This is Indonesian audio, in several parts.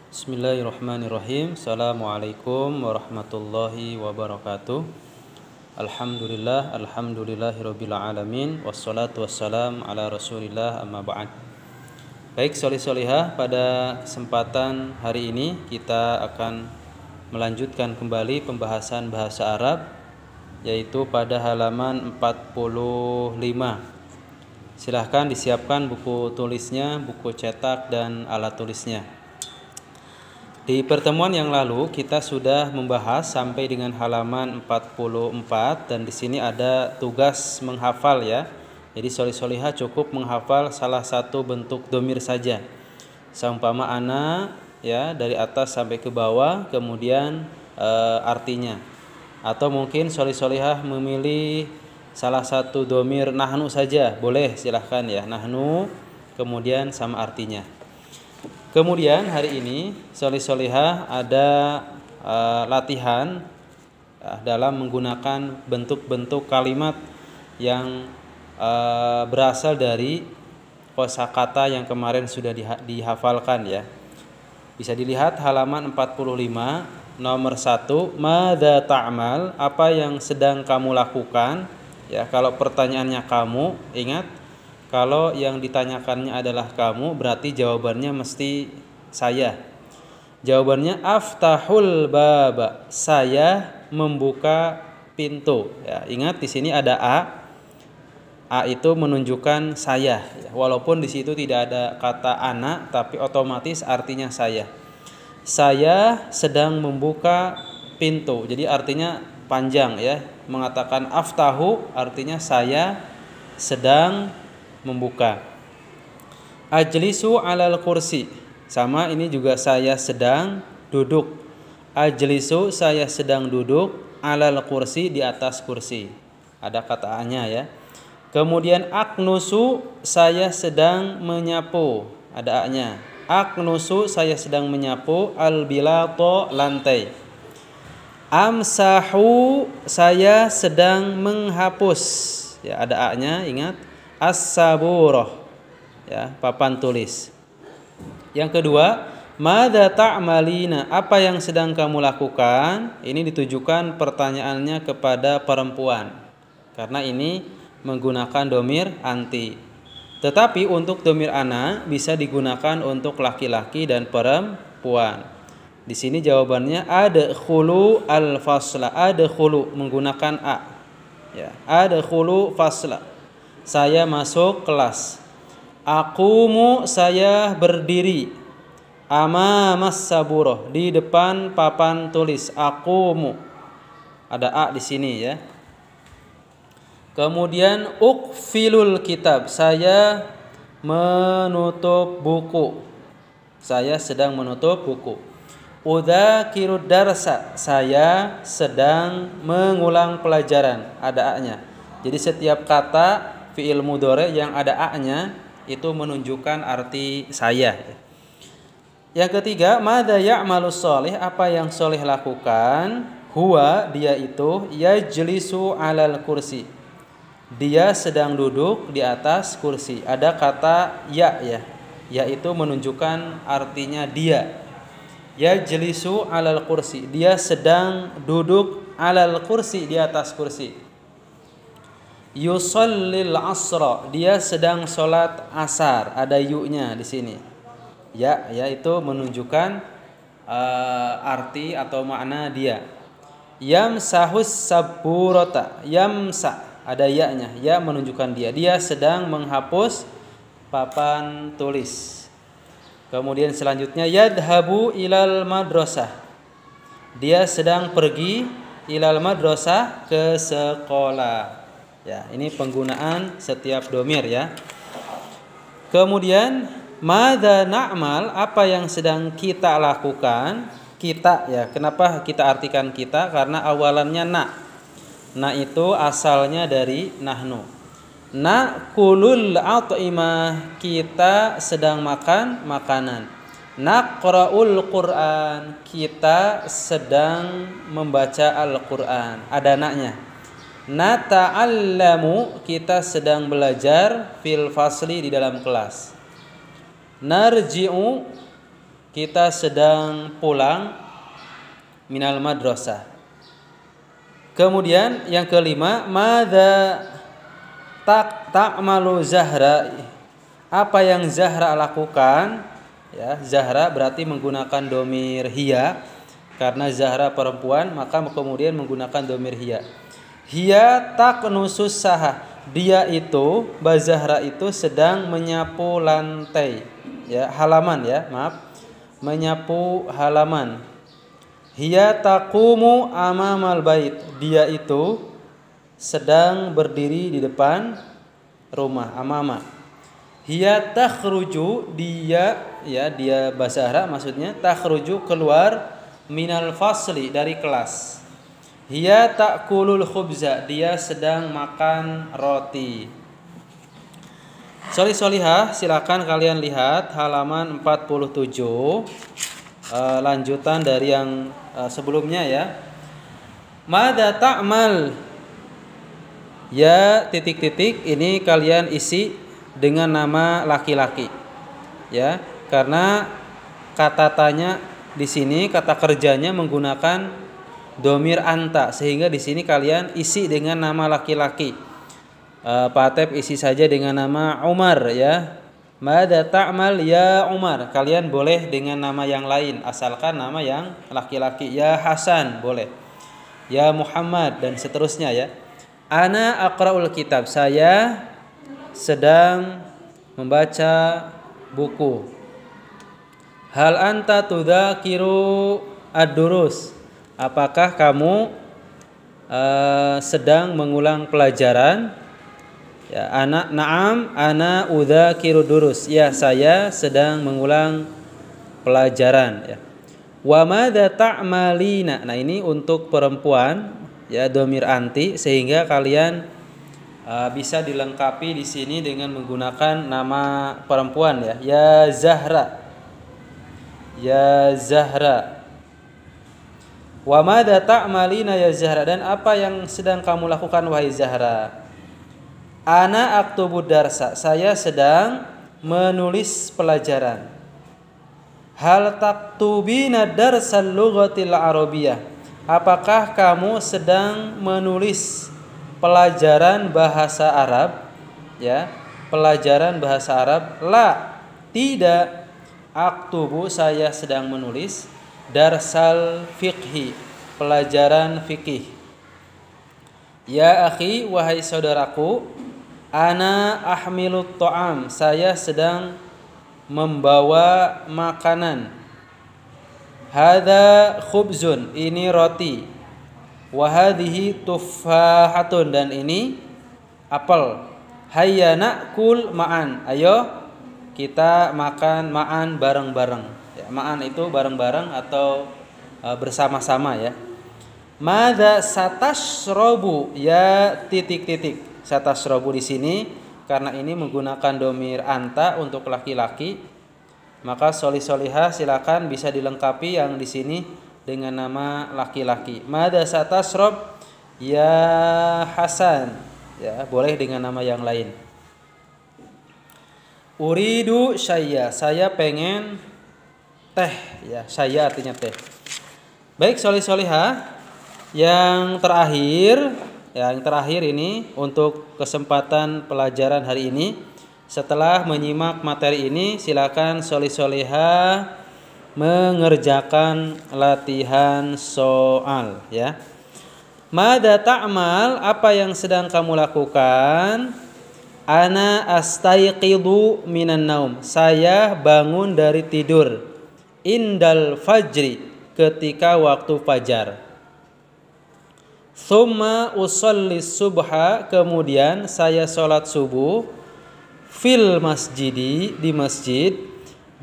Bismillahirrahmanirrahim. Assalamualaikum warahmatullahi wabarakatuh. Alhamdulillahirabbil alamin wassalatu wassalam ala Rasulillah amma ba'd. Baik solih-solihah, pada kesempatan hari ini kita akan melanjutkan kembali pembahasan bahasa Arab, yaitu pada halaman 45. Silahkan disiapkan buku tulisnya, buku cetak dan alat tulisnya. Di pertemuan yang lalu kita sudah membahas sampai dengan halaman 44 dan di sini ada tugas menghafal ya. Jadi solih-solihah cukup menghafal salah satu bentuk domir saja. Seumpama ana ya, dari atas sampai ke bawah, kemudian artinya. Atau mungkin solih-solihah memilih salah satu domir nahnu saja, boleh, silahkan ya, nahnu kemudian sama artinya. Kemudian hari ini solih-solihah ada latihan dalam menggunakan bentuk-bentuk kalimat yang berasal dari kosakata yang kemarin sudah dihafalkan ya. Bisa dilihat halaman 45, nomor 1, madza ta'mal, apa yang sedang kamu lakukan ya. Kalau pertanyaannya kamu, ingat, kalau yang ditanyakannya adalah kamu, berarti jawabannya mesti saya. Jawabannya aftahul baba, saya membuka pintu. Ya, ingat di sini ada a. A itu menunjukkan saya. Ya, walaupun di situ tidak ada kata ana, tapi otomatis artinya saya. Saya sedang membuka pintu. Jadi artinya panjang ya. Mengatakan aftahu artinya saya sedang membuka. Ajlisu alal kursi, sama ini juga saya sedang duduk. Ajlisu, saya sedang duduk, alal kursi, di atas kursi. Ada kata a-nya ya. Kemudian aknusu, saya sedang menyapu. Ada a-nya. Aknusu, saya sedang menyapu, al-bilato, lantai. Amsahu, saya sedang menghapus. Ya, ada a-nya, ingat. As-saburah ya, papan tulis. Yang kedua, madza ta'malina, apa yang sedang kamu lakukan? Ini ditujukan pertanyaannya kepada perempuan karena ini menggunakan domir anti. Tetapi untuk domir ana bisa digunakan untuk laki-laki dan perempuan. Di sini jawabannya adkhulu al-fasla, adkhulu menggunakan a ya, adkhulu fasla, saya masuk kelas. Aqumu, saya berdiri. Amamas saburah, di depan papan tulis. Aqumu, ada a di sini ya. Kemudian uqfilul kitab, saya menutup buku. Saya sedang menutup buku. Udzakirud darsa, saya sedang mengulang pelajaran. Ada a-nya. Jadi setiap kata fi'il mudhari yang ada a-nya itu menunjukkan arti saya. Yang ketiga, madza ya'malus sholih, apa yang soleh lakukan? Huwa, dia itu, yajlisu alal kursi, dia sedang duduk di atas kursi. Ada kata ya ya, yaitu menunjukkan artinya dia. Yajlisu alal kursi, dia sedang duduk alal kursi, di atas kursi. Yusallil asra, dia sedang sholat asar. Ada yu-nya di sini. Ya, itu menunjukkan arti atau makna dia. Yamsahus saburata, yamsa, ada ya-nya. Ya menunjukkan dia. Dia sedang menghapus papan tulis. Kemudian selanjutnya yadhabu ilal madrasah, dia sedang pergi, ilal madrasah, ke sekolah. Ya, ini penggunaan setiap domir ya. Kemudian madza na'mal, apa yang sedang kita lakukan? Kita ya, kenapa kita artikan kita? Karena awalannya na. Na itu asalnya dari nahnu. Na'kulul at'imah, kita sedang makan makanan. Naqra'ul Qur'an, kita sedang membaca Al-Qur'an. Ada na-nya. Nata'allamu, kita sedang belajar, fil fasli, di dalam kelas. Narji'u, kita sedang pulang minal madrasah. Kemudian yang kelima, madza ta'malu Zahra, apa yang Zahra lakukan? Ya, Zahra berarti menggunakan domir hiya, karena Zahra perempuan maka kemudian menggunakan domir hiya. Hiya taknusus saha, dia itu, Mbak Zahra itu sedang menyapu lantai, ya, halaman, ya, maaf, menyapu halaman. Hiya taqumu amamal bait, dia itu sedang berdiri di depan rumah, amama. Hiya takhruju, dia, ya, dia Mbak Zahra maksudnya, takhruju keluar minal fasli, dari kelas. Hiya ta'kulul khubza, dia sedang makan roti. Solihah, silakan kalian lihat halaman 47, lanjutan dari yang sebelumnya, ya. Madza ta'mal, ya titik-titik, ini kalian isi dengan nama laki-laki, ya, karena kata tanya di sini, kata kerjanya menggunakan domir anta, sehingga di sini kalian isi dengan nama laki-laki. Pak Atep isi saja dengan nama Umar, ya. Madza ta'mal ya Umar, kalian boleh dengan nama yang lain asalkan nama yang laki-laki. Ya Hasan boleh, ya Muhammad, dan seterusnya, ya. Ana aqra'ul kitab, saya sedang membaca buku. Hal anta tudzakiru ad-durus, apakah kamu sedang mengulang pelajaran? Ya, na'am ana udzakiru durus, ya saya sedang mengulang pelajaran, ya. Wa madza ta'malina, nah ini untuk perempuan, ya, domir anti, sehingga kalian bisa dilengkapi di sini dengan menggunakan nama perempuan, ya. Ya Zahra, ya Zahra. Wa madza ta'malina ya Zahra, dan apa yang sedang kamu lakukan wahai Zahra? Ana aktubu darsa, saya sedang menulis pelajaran. Hal taktubina darsal lughatil arabiyyah, apakah kamu sedang menulis pelajaran bahasa Arab, ya, pelajaran bahasa Arab? La, tidak. Aktubu, saya sedang menulis darsal fiqhi, pelajaran fikih. Ya akhi, wahai saudaraku, ana ahmilut ta'am, saya sedang membawa makanan. Hadza khubzun, ini roti. Wa hadhihi tuffahatun, dan ini apel. Hayya na'kul ma'an, ayo kita makan ma'an bareng-bareng. Ya, ma'an itu bareng-bareng atau bersama-sama, ya. Madza satashrobu, ya titik-titik. Satashrobu di sini karena ini menggunakan domir anta untuk laki-laki, maka solihah silakan bisa dilengkapi yang di sini dengan nama laki-laki. Madza satashrob ya Hasan, ya, boleh dengan nama yang lain. Uridu syayya, saya pengen teh, ya, saya artinya teh. Baik solihah, yang terakhir ini untuk kesempatan pelajaran hari ini. Setelah menyimak materi ini, silakan solihah mengerjakan latihan soal, ya. Madza ta'mal, apa yang sedang kamu lakukan? Ana astayqidu minan naum, saya bangun dari tidur. Indal fajri, ketika waktu fajar. Tsumma usolli subha, kemudian saya sholat subuh. Fil masjidi, di masjid.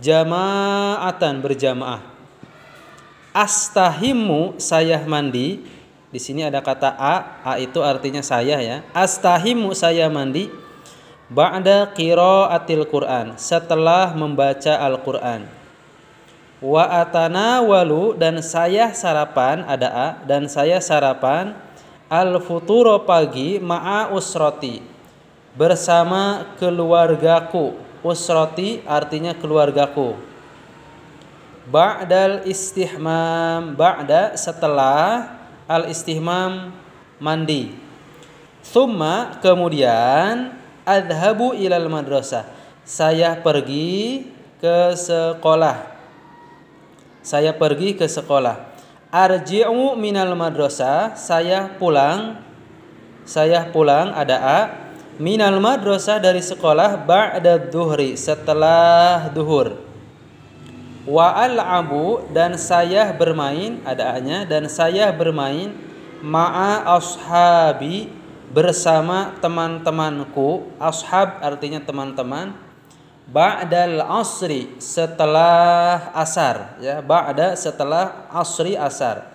Jama'atan, berjamaah. Astahimu, saya mandi. Di sini ada kata a itu artinya saya, ya. Astahimu, saya mandi. Ba'da qiraatil Qur'an, setelah membaca Al-Qur'an. Wa atanawalu, dan saya sarapan, ada a, dan saya sarapan al-futuro, pagi, ma'a usroti, bersama keluargaku. Usroti artinya keluargaku. Ba'dal istihmam, ba'da setelah al istihmam mandi. Tsumma kemudian adhabu ilal madrasah, saya pergi ke sekolah. Saya pergi ke sekolah. Arji'u minal madrasah, saya pulang ada a minal madrasah dari sekolah ba'da dhuhri, setelah duhur. Wa al'abu, dan saya bermain, ada a-nya, dan saya bermain ma'a ashabi, bersama teman-temanku. Ashab artinya teman-teman. Ba'dal asri, setelah asar, ya, ba'da setelah asri asar.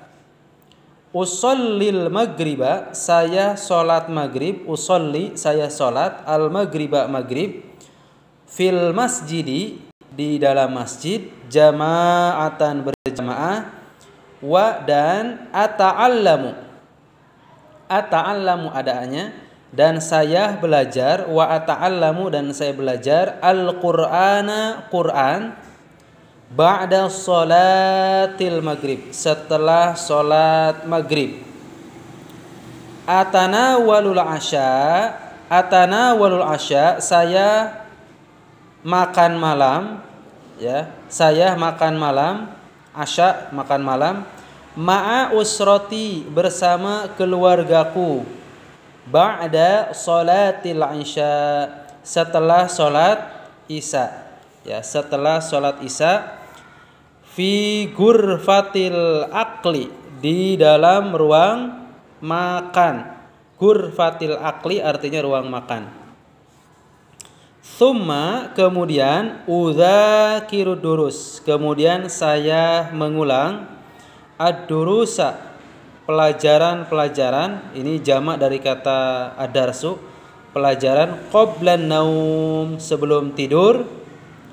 Usallil maghriba, saya sholat maghrib. Usolli, saya sholat. Al maghriba, maghrib. Fil masjidi, di dalam masjid. Jama'atan, berjamaah. Wa, dan ata'allamu, ata'allamu ada-nya, dan saya belajar. Wa ata'allamu, dan saya belajar al-Qur'ana, Quran. Ba'da sholatil maghrib, setelah sholat maghrib. Atanawalul asya, atanawalul asya, saya makan malam, ya, saya makan malam. Asya, makan malam. Ma'a usrati, bersama keluargaku. Ba'da sholatil isya, setelah sholat isya, ya, setelah sholat isya. Fi ghurfatil akli, di dalam ruang makan. Ghurfatil akli artinya ruang makan. Tsumma, kemudian udzakiru durus, kemudian saya mengulang ad-durusa, pelajaran-pelajaran. Ini jamak dari kata ad-darsu, pelajaran. Qablan naum, sebelum tidur,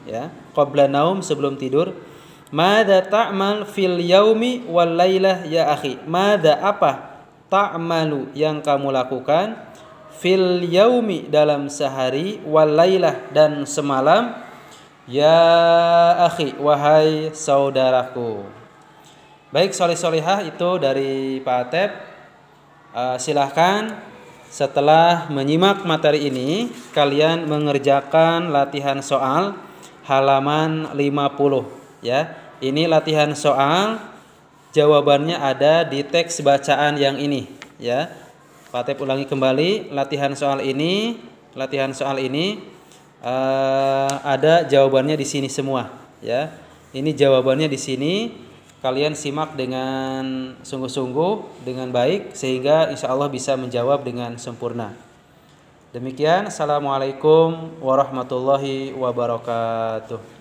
ya, qablan naum, sebelum tidur. Madza ta'mal fil yaumi wal lailah ya akhi, madza, apa, ta'malu, yang kamu lakukan, fil yaumi, dalam sehari, wal lailah, dan semalam, ya akhi, wahai saudaraku. Baik, solih-solihah, itu dari Pak Atep. Silahkan setelah menyimak materi ini, kalian mengerjakan latihan soal halaman 50, ya. Ini latihan soal, jawabannya ada di teks bacaan yang ini, ya. Pak Atep ulangi kembali, latihan soal ini ada jawabannya di sini semua, ya. Ini jawabannya di sini. Kalian simak dengan sungguh-sungguh, dengan baik, sehingga insya Allah bisa menjawab dengan sempurna. Demikian, assalamualaikum warahmatullahi wabarakatuh.